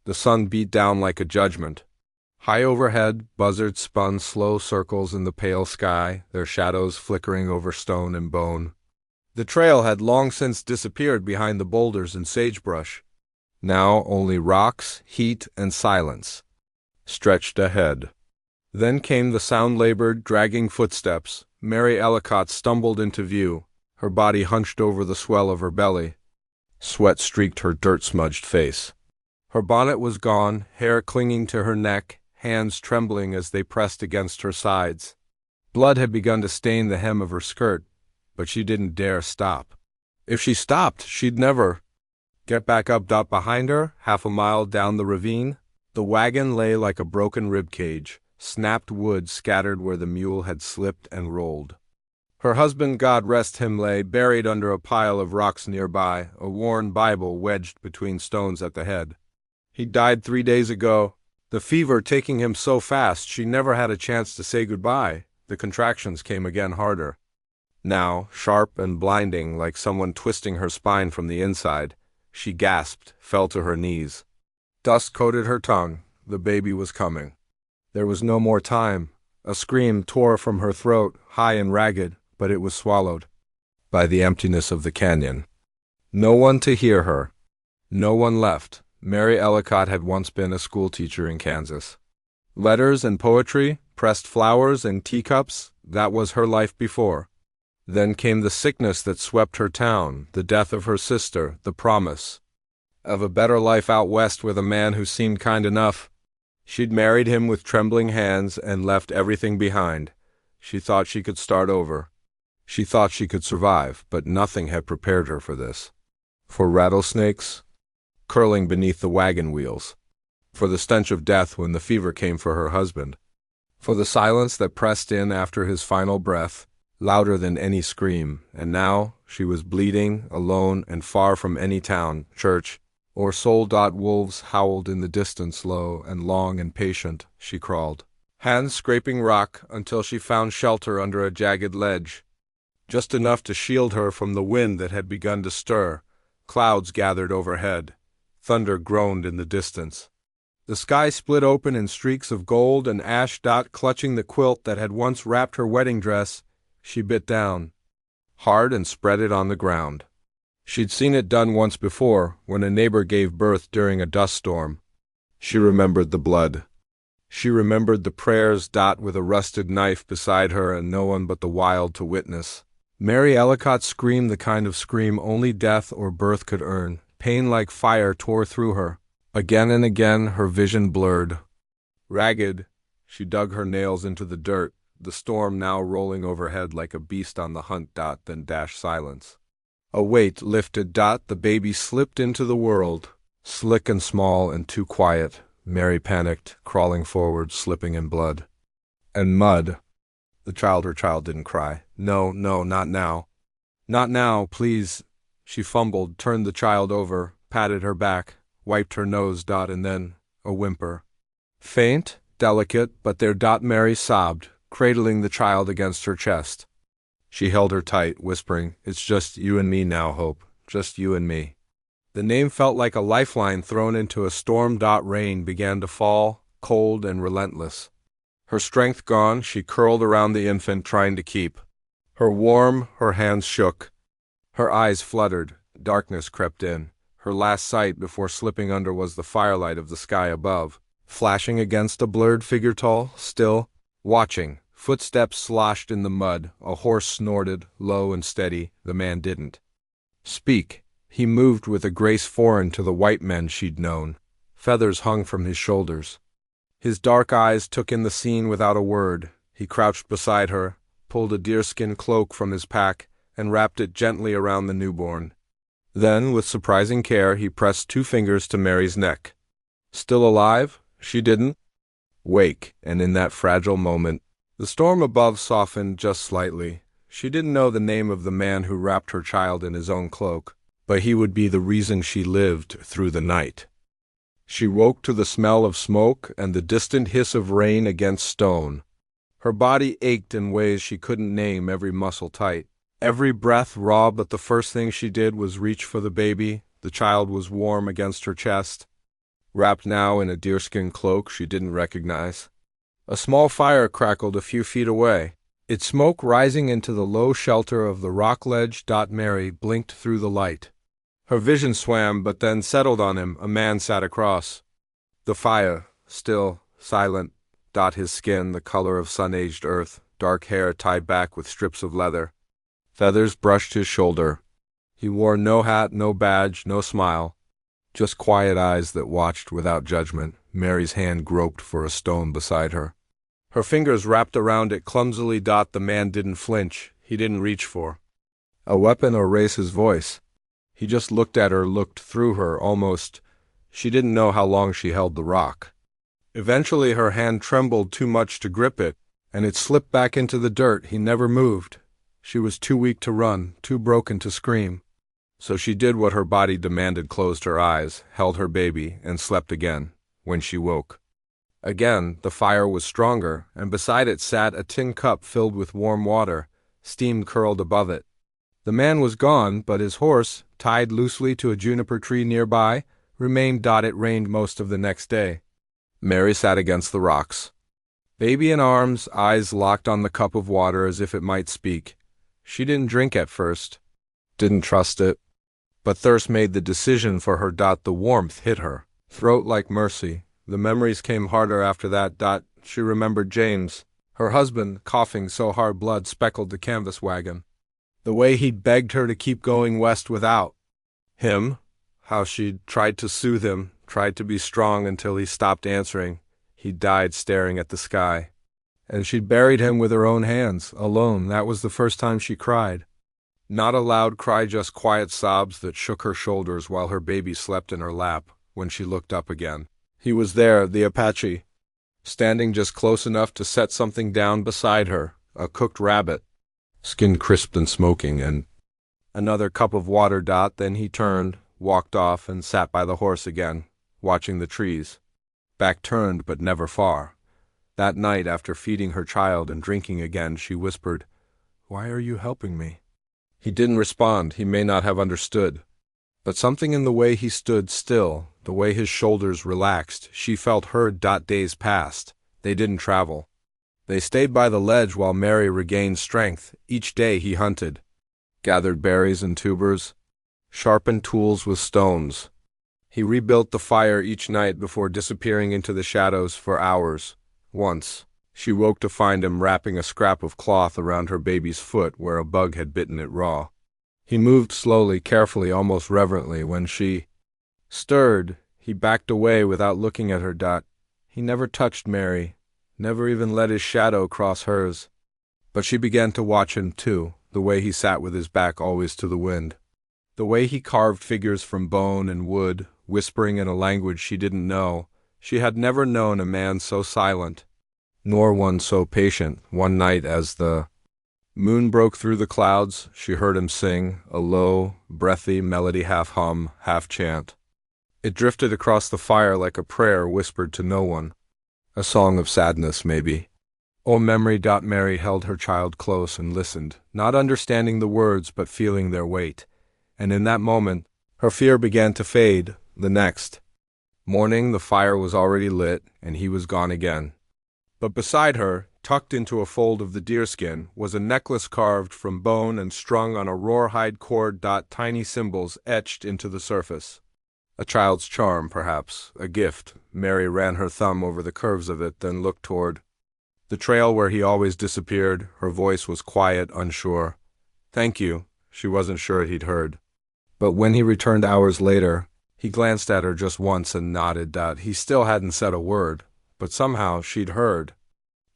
The sun beat down like a judgment. High overhead, buzzards spun slow circles in the pale sky, their shadows flickering over stone and bone. The trail had long since disappeared behind the boulders and sagebrush. Now only rocks, heat, and silence stretched ahead. Then came the sound-labored, dragging footsteps. Mary Ellicott stumbled into view, her body hunched over the swell of her belly. Sweat streaked her dirt-smudged face. Her bonnet was gone, hair clinging to her neck, hands trembling as they pressed against her sides. Blood had begun to stain the hem of her skirt, but she didn't dare stop. If she stopped, she'd never get back up. Behind her, half a mile down the ravine, the wagon lay like a broken ribcage, snapped wood scattered where the mule had slipped and rolled. Her husband, God rest him, lay buried under a pile of rocks nearby, a worn Bible wedged between stones at the head. He died 3 days ago, the fever taking him so fast she never had a chance to say goodbye. The contractions came again harder. Now, sharp and blinding, like someone twisting her spine from the inside, she gasped, fell to her knees. Dust coated her tongue. The baby was coming. There was no more time. A scream tore from her throat, high and ragged, but it was swallowed by the emptiness of the canyon. No one to hear her. No one left. Mary Ellicott had once been a schoolteacher in Kansas. Letters and poetry, pressed flowers and teacups, that was her life before. Then came the sickness that swept her town, the death of her sister, the promise of a better life out west with a man who seemed kind enough. She'd married him with trembling hands and left everything behind. She thought she could start over. She thought she could survive, but nothing had prepared her for this. For rattlesnakes curling beneath the wagon wheels. For the stench of death when the fever came for her husband. For the silence that pressed in after his final breath, louder than any scream. And now she was bleeding, alone, and far from any town, church, or soul. Wolves howled in the distance, low and long and patient. She crawled, hands scraping rock, until she found shelter under a jagged ledge, just enough to shield her from the wind that had begun to stir. Clouds gathered overhead. Thunder groaned in the distance. The sky split open in streaks of gold and ash. Clutching the quilt that had once wrapped her wedding dress, she bit down hard and spread it on the ground. She'd seen it done once before, when a neighbor gave birth during a dust storm. She remembered the blood. She remembered the prayers. With a rusted knife beside her and no one but the wild to witness. Mary Ellicott screamed the kind of scream only death or birth could earn. Pain like fire tore through her. Again and again her vision blurred. Ragged, she dug her nails into the dirt, the storm now rolling overhead like a beast on the hunt. Then silence. A weight lifted. The baby slipped into the world, slick and small and too quiet. Mary panicked, crawling forward, slipping in blood and mud. Her child didn't cry. No, not now. Not now, please. She fumbled, turned the child over, patted her back, wiped her nose. And then a whimper. Faint, delicate, but there. Mary sobbed, cradling the child against her chest. She held her tight, whispering, "It's just you and me now, Hope. Just you and me." The name felt like a lifeline thrown into a storm. Rain began to fall, cold and relentless. Her strength gone, she curled around the infant, trying to keep her warm. Her hands shook. Her eyes fluttered. Darkness crept in. Her last sight before slipping under was the firelight of the sky above, flashing against a blurred figure, tall, still, watching. Footsteps sloshed in the mud. A horse snorted, low and steady. The man didn't speak. He moved with a grace foreign to the white men she'd known. Feathers hung from his shoulders. His dark eyes took in the scene without a word. He crouched beside her, pulled a deerskin cloak from his pack, and wrapped it gently around the newborn. Then, with surprising care, he pressed 2 fingers to Mary's neck. Still alive? She didn't wake, and in that fragile moment, the storm above softened just slightly. She didn't know the name of the man who wrapped her child in his own cloak, but he would be the reason she lived through the night. She woke to the smell of smoke and the distant hiss of rain against stone. Her body ached in ways she couldn't name, every muscle tight, every breath raw, but the first thing she did was reach for the baby. The child was warm against her chest. wrapped now in a deerskin cloak she didn't recognize. A small fire crackled a few feet away, its smoke rising into the low shelter of the rock ledge. Mary blinked through the light. Her vision swam but then settled on him. A man sat across the fire, still, silent. His skin the color of sun-aged earth, dark hair tied back with strips of leather. Feathers brushed his shoulder. He wore no hat, no badge, no smile. Just quiet eyes that watched without judgment. Mary's hand groped for a stone beside her. Her fingers wrapped around it clumsily. The man didn't flinch. He didn't reach for a weapon or raise his voice. He just looked at her, looked through her, almost. She didn't know how long she held the rock. Eventually her hand trembled too much to grip it, and it slipped back into the dirt. He never moved. She was too weak to run, too broken to scream. So she did what her body demanded, closed her eyes, held her baby, and slept again. When she woke again, the fire was stronger, and beside it sat a tin cup filled with warm water. Steam curled above it. The man was gone, but his horse, tied loosely to a juniper tree nearby, remained. It rained most of the next day. Mary sat against the rocks, baby in arms, eyes locked on the cup of water as if it might speak. She didn't drink at first, didn't trust it, but thirst made the decision for her. The warmth hit her throat like mercy. The memories came harder after that. She remembered James, her husband, coughing so hard blood speckled the canvas wagon. The way he'd begged her to keep going west without him, how she'd tried to soothe him, tried to be strong until he stopped answering. He died staring at the sky. And she'd buried him with her own hands, alone. That was the first time she cried. Not a loud cry, just quiet sobs that shook her shoulders while her baby slept in her lap. When she looked up again, he was there, the Apache, standing just close enough to set something down beside her, a cooked rabbit, skin crisped and smoking, and another cup of water. Then he turned, walked off, and sat by the horse again, watching the trees. Back turned, but never far. That night, after feeding her child and drinking again, she whispered, "Why are you helping me?" He didn't respond. He may not have understood. But something in the way he stood still, the way his shoulders relaxed, she felt heard. Days passed. They didn't travel. They stayed by the ledge while Mary regained strength. Each day he hunted, gathered berries and tubers, sharpened tools with stones. He rebuilt the fire each night before disappearing into the shadows for hours. Once, she woke to find him wrapping a scrap of cloth around her baby's foot where a bug had bitten it raw. He moved slowly, carefully, almost reverently. When she stirred, he backed away without looking at her. He never touched Mary, never even let his shadow cross hers. But she began to watch him too, the way he sat with his back always to the wind, the way he carved figures from bone and wood, whispering in a language she didn't know. She had never known a man so silent, nor one so patient. One night, as the moon broke through the clouds, she heard him sing, a low, breathy melody, half hum, half chant. It drifted across the fire like a prayer whispered to no one. A song of sadness, maybe. Oh, memory. Mary held her child close and listened, not understanding the words but feeling their weight. And in that moment, her fear began to fade. The next morning, the fire was already lit, and he was gone again. But beside her, tucked into a fold of the deerskin, was a necklace carved from bone and strung on a rawhide cord. Tiny symbols etched into the surface. A child's charm, perhaps, a gift. Mary ran her thumb over the curves of it, then looked toward the trail where he always disappeared. Her voice was quiet, unsure. "Thank you." She wasn't sure he'd heard. But when he returned hours later, he glanced at her just once and nodded. He still hadn't said a word, but somehow she'd heard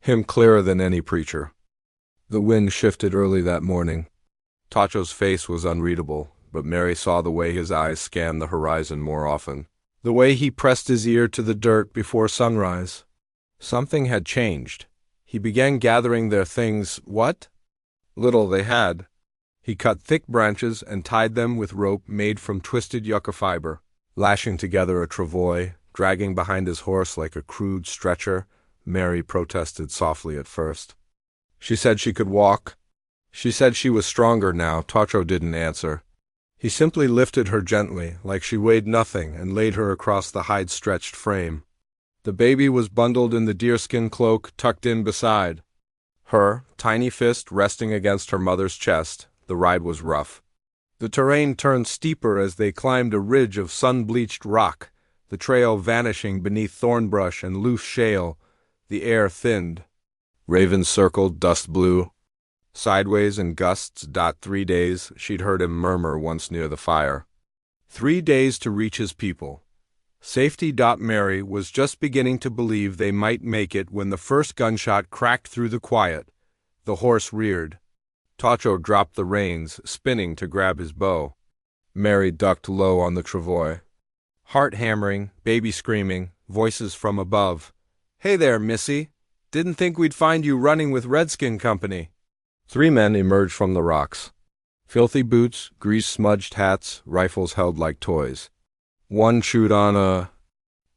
him clearer than any preacher. The wind shifted early that morning. Tacho's face was unreadable, but Mary saw the way his eyes scanned the horizon more often, the way he pressed his ear to the dirt before sunrise. Something had changed. He began gathering their things, what little they had. He cut thick branches and tied them with rope made from twisted yucca fiber, lashing together a travois, dragging behind his horse like a crude stretcher. Mary protested softly at first. She said she could walk. She said she was stronger now. Tacho didn't answer. He simply lifted her gently, like she weighed nothing, and laid her across the hide-stretched frame. The baby was bundled in the deerskin cloak tucked in beside her, tiny fist resting against her mother's chest. The ride was rough. The terrain turned steeper as they climbed a ridge of sun-bleached rock, the trail vanishing beneath thornbrush and loose shale. The air thinned. Ravens circled, dust blew sideways in gusts. 3 days, she'd heard him murmur once near the fire. 3 days to reach his people. Safety. Mary was just beginning to believe they might make it when the first gunshot cracked through the quiet. The horse reared. Tacho dropped the reins, spinning to grab his bow. Mary ducked low on the travois. Heart hammering, baby screaming, voices from above. "Hey there, Missy. Didn't think we'd find you running with Redskin Company." 3 men emerged from the rocks. Filthy boots, grease-smudged hats, rifles held like toys. One chewed on a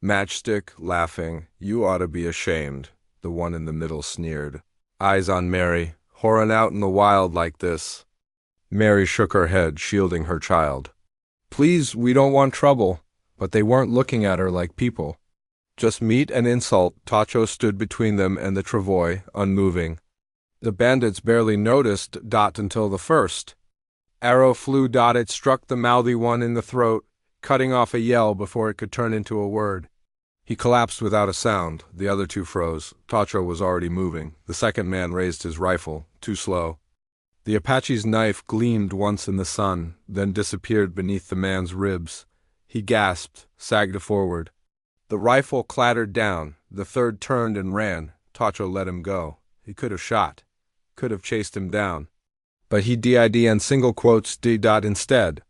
matchstick, laughing. "You ought to be ashamed," the one in the middle sneered. Eyes on Mary. "Whoring out in the wild like this." Mary shook her head, shielding her child. "Please, we don't want trouble." But they weren't looking at her like people. Just meat and insult. Tacho stood between them and the travois, unmoving. The bandits barely noticed until the first arrow flew. It struck the mouthy one in the throat, cutting off a yell before it could turn into a word. He collapsed without a sound. The other 2 froze. Tacho was already moving. The second man raised his rifle, too slow. The Apache's knife gleamed once in the sun, then disappeared beneath the man's ribs. He gasped, sagged forward. The rifle clattered down. The third turned and ran. Tacho let him go. He could have shot, could have chased him down. But he did and single quotes did instead.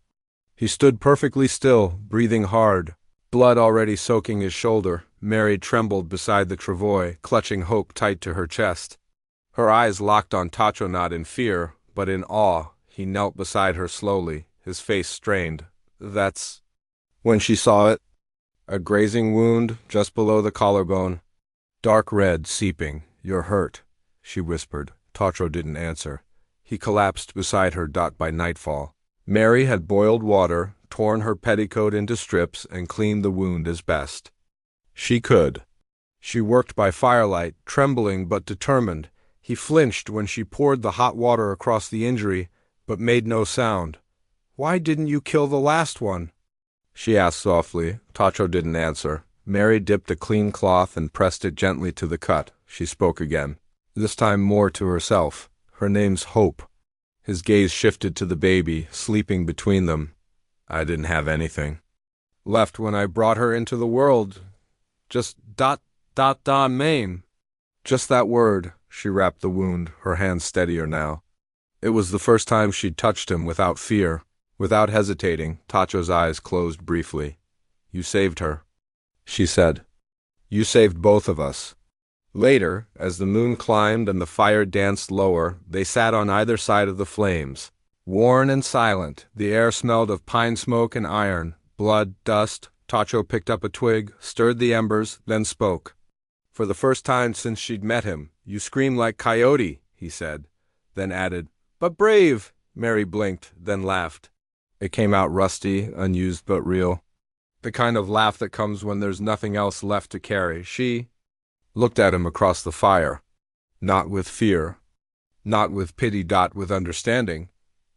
He stood perfectly still, breathing hard, blood already soaking his shoulder. Mary trembled beside the travois, clutching hope tight to her chest. Her eyes locked on Tacho, not in fear, but in awe. He knelt beside her slowly, his face strained. "That's—" When she saw it, a grazing wound just below the collarbone, dark red, seeping. "You're hurt," she whispered. Tacho didn't answer. He collapsed beside her. By nightfall, Mary had boiled water, torn her petticoat into strips, and cleaned the wound as best she could. She worked by firelight, trembling but determined. He flinched when she poured the hot water across the injury, but made no sound. "Why didn't you kill the last one?" she asked softly. Tacho didn't answer. Mary dipped a clean cloth and pressed it gently to the cut. She spoke again, this time more to herself. "Her name's Hope." His gaze shifted to the baby, sleeping between them. "I didn't have anything left when I brought her into the world. Just Maine." Just that word. She wrapped the wound, her hands steadier now. It was the first time she'd touched him without fear. Without hesitating, Tacho's eyes closed briefly. "You saved her," she said. "You saved both of us." Later, as the moon climbed and the fire danced lower, they sat on either side of the flames. Worn and silent, the air smelled of pine smoke and iron, blood, dust. Tacho picked up a twig, stirred the embers, then spoke. For the first time since she'd met him. "You scream like coyote," he said, then added, "But brave." Mary blinked, then laughed. It came out rusty, unused but real. The kind of laugh that comes when there's nothing else left to carry. She looked at him across the fire. Not with fear, not with pity. With understanding.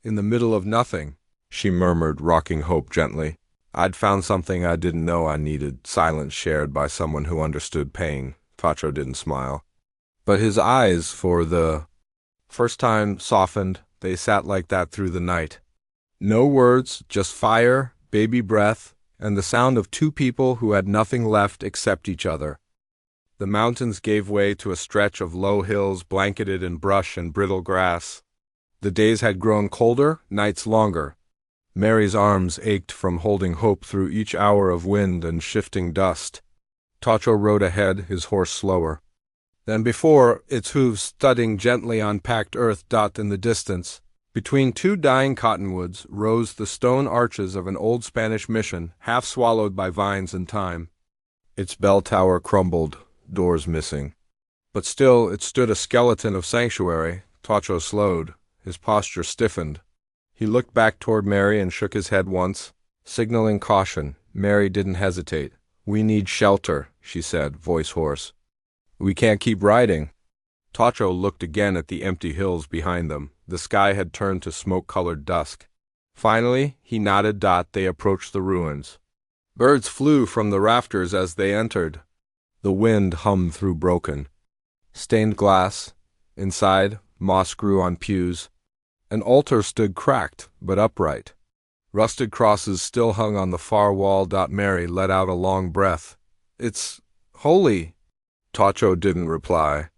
"In the middle of nothing," she murmured, rocking Hope gently. "I'd found something I didn't know I needed." Silence shared by someone who understood pain. Tacho didn't smile. But his eyes, for the first time, softened. They sat like that through the night. No words, just fire, baby breath, and the sound of 2 people who had nothing left except each other. The mountains gave way to a stretch of low hills blanketed in brush and brittle grass. The days had grown colder, nights longer. Mary's arms ached from holding Hope through each hour of wind and shifting dust. Tacho rode ahead, his horse slower than before, its hooves thudding gently on packed earth. In the distance, between 2 dying cottonwoods, rose the stone arches of an old Spanish mission, half swallowed by vines and thyme. Its bell tower crumbled, doors missing. But still it stood a skeleton of sanctuary. Tacho slowed. His posture stiffened. He looked back toward Mary and shook his head once, signaling caution. Mary didn't hesitate. "We need shelter," she said, voice hoarse. "We can't keep riding." Tacho looked again at the empty hills behind them. The sky had turned to smoke-colored dusk. Finally, he nodded. They approached the ruins. Birds flew from the rafters as they entered. The wind hummed through broken, stained glass. Inside, moss grew on pews. An altar stood cracked but upright. Rusted crosses still hung on the far wall. Mary let out a long breath. "It's holy." Tacho didn't reply,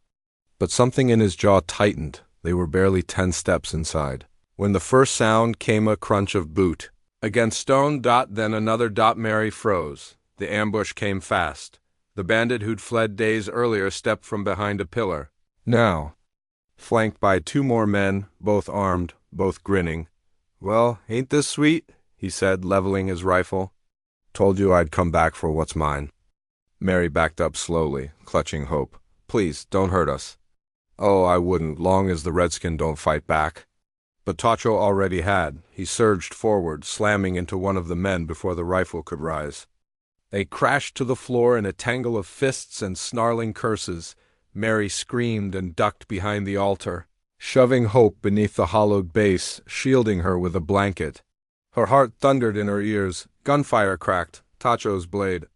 but something in his jaw tightened. They were barely 10 steps inside, when the first sound came, a crunch of boot against stone. Then another. Mary froze. The ambush came fast. The bandit who'd fled days earlier stepped from behind a pillar. Now, flanked by 2 more men, both armed, both grinning. "Well, ain't this sweet?" he said, leveling his rifle. "Told you I'd come back for what's mine." Mary backed up slowly, clutching hope. "Please, don't hurt us." "Oh, I wouldn't, long as the redskin don't fight back." But Tacho already had. He surged forward, slamming into one of the men before the rifle could rise. They crashed to the floor in a tangle of fists and snarling curses. Mary screamed and ducked behind the altar, shoving Hope beneath the hollowed base, shielding her with a blanket. Her heart thundered in her ears. Gunfire cracked. Tacho's blade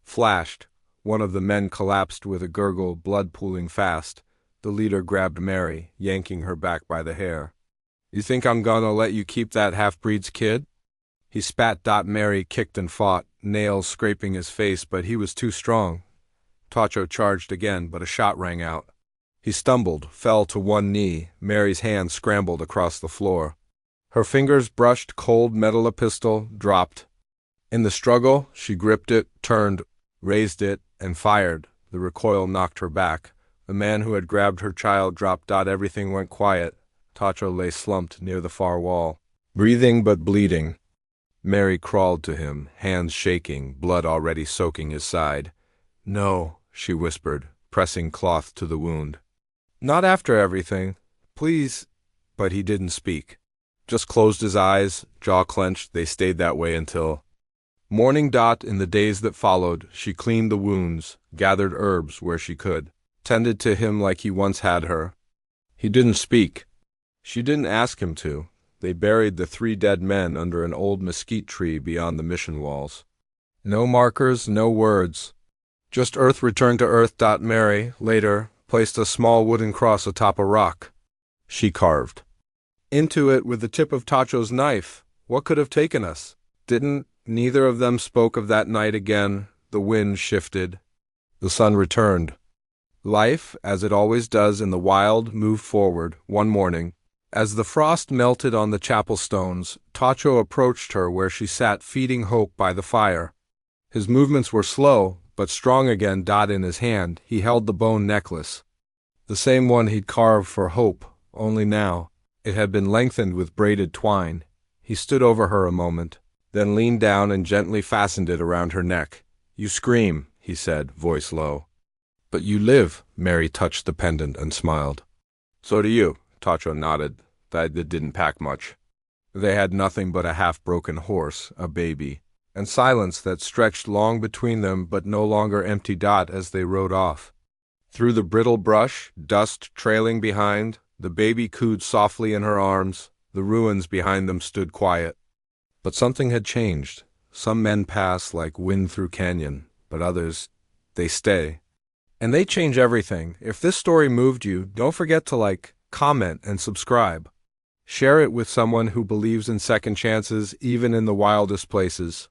flashed. One of the men collapsed with a gurgle, blood pooling fast. The leader grabbed Mary, yanking her back by the hair. "You think I'm gonna let you keep that half-breed's kid?" He spat. Mary kicked and fought, nails scraping his face, but he was too strong. Tacho charged again, but a shot rang out. He stumbled, fell to one knee. Mary's hand scrambled across the floor. Her fingers brushed cold metal. A pistol dropped. In the struggle, she gripped it, turned, raised it, and fired. The recoil knocked her back. The man who had grabbed her child dropped. Everything went quiet. Tacho lay slumped near the far wall, breathing but bleeding. Mary crawled to him, hands shaking, blood already soaking his side. "No," she whispered, pressing cloth to the wound. "Not after everything. Please." But he didn't speak. Just closed his eyes, jaw clenched. They stayed that way until morning. In the days that followed, she cleaned the wounds, gathered herbs where she could, tended to him like he once had her. He didn't speak. She didn't ask him to. They buried the 3 dead men under an old mesquite tree beyond the mission walls. No markers, no words. Just earth returned to earth. Mary, later, placed a small wooden cross atop a rock. She carved into it with the tip of Tacho's knife. What could have taken us? Neither of them spoke of that night again. The wind shifted. The sun returned. Life, as it always does in the wild, moved forward. One morning, as the frost melted on the chapel stones, Tacho approached her where she sat feeding Hope by the fire. His movements were slow, but strong again. In his hand, he held the bone necklace. The same one he'd carved for Hope, only now it had been lengthened with braided twine. He stood over her a moment, then leaned down and gently fastened it around her neck. "You scream," he said, voice low. "But you live." Mary touched the pendant and smiled. "So do you." Tacho nodded. That didn't pack much. They had nothing but a half-broken horse, a baby, and silence that stretched long between them but no longer empty. As they rode off through the brittle brush, dust trailing behind, the baby cooed softly in her arms. The ruins behind them stood quiet. But something had changed. Some men pass like wind through canyon, but others, they stay. And they change everything. If this story moved you, don't forget to like, comment, and subscribe. Share it with someone who believes in second chances, even in the wildest places.